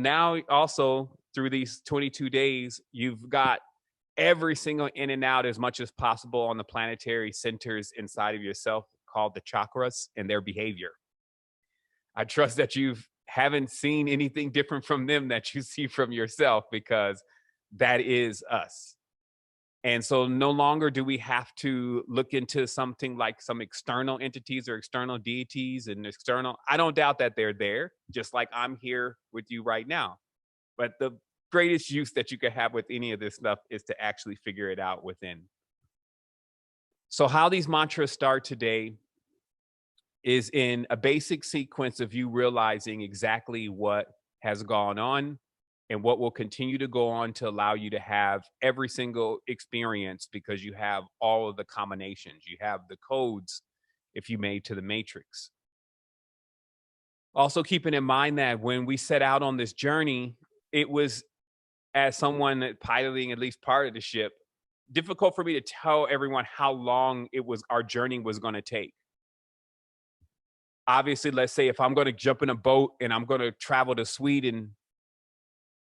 now also through these 22 days, you've got every single in and out as much as possible on the planetary centers inside of yourself called the chakras and their behavior. I trust that you haven't seen anything different from them that you see from yourself, because that is us. And so no longer do we have to look into something like some external entities or external deities and external. I don't doubt that they're there, just like I'm here with you right now. But the greatest use that you could have with any of this stuff is to actually figure it out within. So, how these mantras start today is in a basic sequence of you realizing exactly what has gone on and what will continue to go on to allow you to have every single experience, because you have all of the combinations, you have the codes, if you may, to the matrix. Also, keeping in mind that when we set out on this journey, it was, as someone piloting at least part of the ship, difficult for me to tell everyone how long it was our journey was going to take. Obviously, let's say if I'm going to jump in a boat and I'm going to travel to Sweden,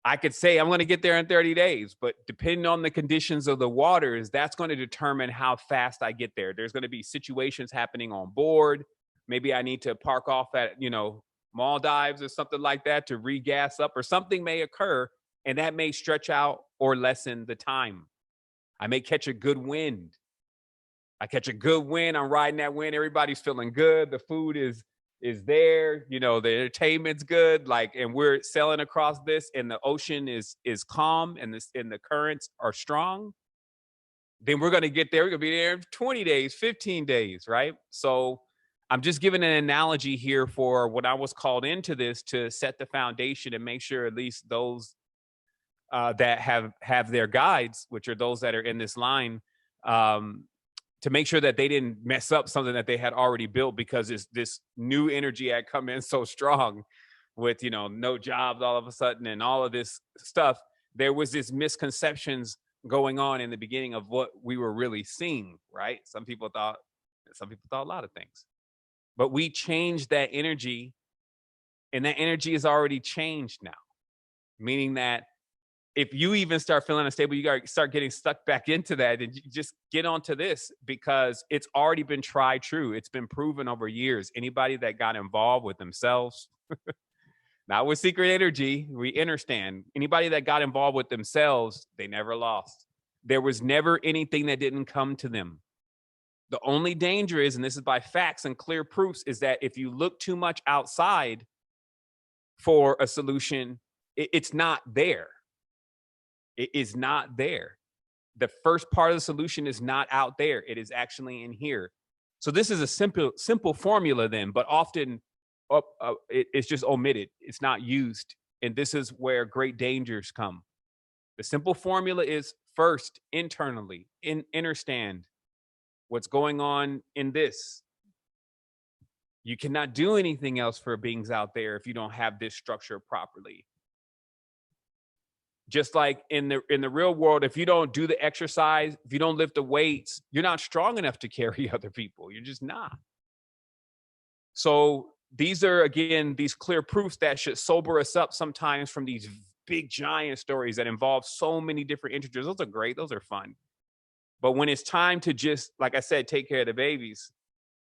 I could say I'm going to get there in 30 days, but depending on the conditions of the waters, that's going to determine how fast I get there. There's going to be situations happening on board. Maybe I need to park off at, Maldives or something like that to regas up, or something may occur, and that may stretch out or lessen the time. I may catch a good wind. I catch a good wind. I'm riding that wind. Everybody's feeling good. The food is there. The entertainment's good. And we're sailing across this, and the ocean is calm, and the currents are strong. Then we're gonna get there. We're gonna be there in 20 days, 15 days, right? So I'm just giving an analogy here for what I was called into this to set the foundation and make sure at least those that have their guides, which are those that are in this line, to make sure that they didn't mess up something that they had already built, because this new energy had come in so strong with, no jobs all of a sudden and all of this stuff. There was this misconceptions going on in the beginning of what we were really seeing, right? Some people thought a lot of things, but we changed that energy, and that energy is already changed now, meaning that if you even start feeling unstable, you got to start getting stuck back into that, and you just get onto this, because it's already been tried true. It's been proven over years. Anybody that got involved with themselves, not with secret energy, we understand. Anybody that got involved with themselves, they never lost. There was never anything that didn't come to them. The only danger is, and this is by facts and clear proofs, is that if you look too much outside for a solution, it's not there. It is not there. The first part of the solution is not out there. It is actually in here. So this is a simple formula then, but often it's just omitted. It's not used. And this is where great dangers come. The simple formula is, first, internally, understand what's going on in this. You cannot do anything else for beings out there if you don't have this structure properly. Just like in the real world, if you don't do the exercise, if you don't lift the weights, you're not strong enough to carry other people. You're just not. So these are, again, these clear proofs that should sober us up sometimes from these big giant stories that involve so many different integers. Those are great. Those are fun. But when it's time to just, like I said, take care of the babies,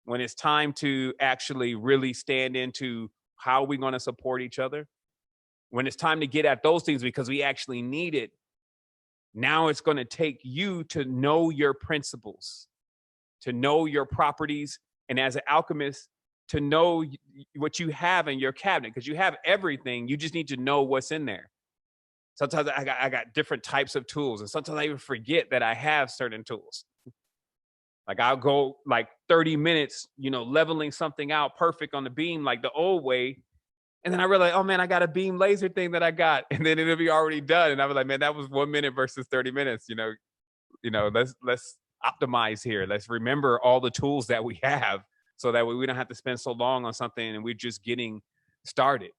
when it's time to actually really stand into how are we going to support each other, when it's time to get at those things because we actually need it, now it's going to take you to know your principles, to know your properties, and as an alchemist, to know what you have in your cabinet, because you have everything. You just need to know what's in there. Sometimes I got different types of tools, and sometimes I even forget that I have certain tools. Like I'll go like 30 minutes, leveling something out perfect on the beam like the old way. And then I realized, oh man, I got a beam laser thing that I got, and then it'll be already done. And I was like, man, that was 1 minute versus 30 minutes. Let's optimize here. Let's remember all the tools that we have, so that way we don't have to spend so long on something and we're just getting started.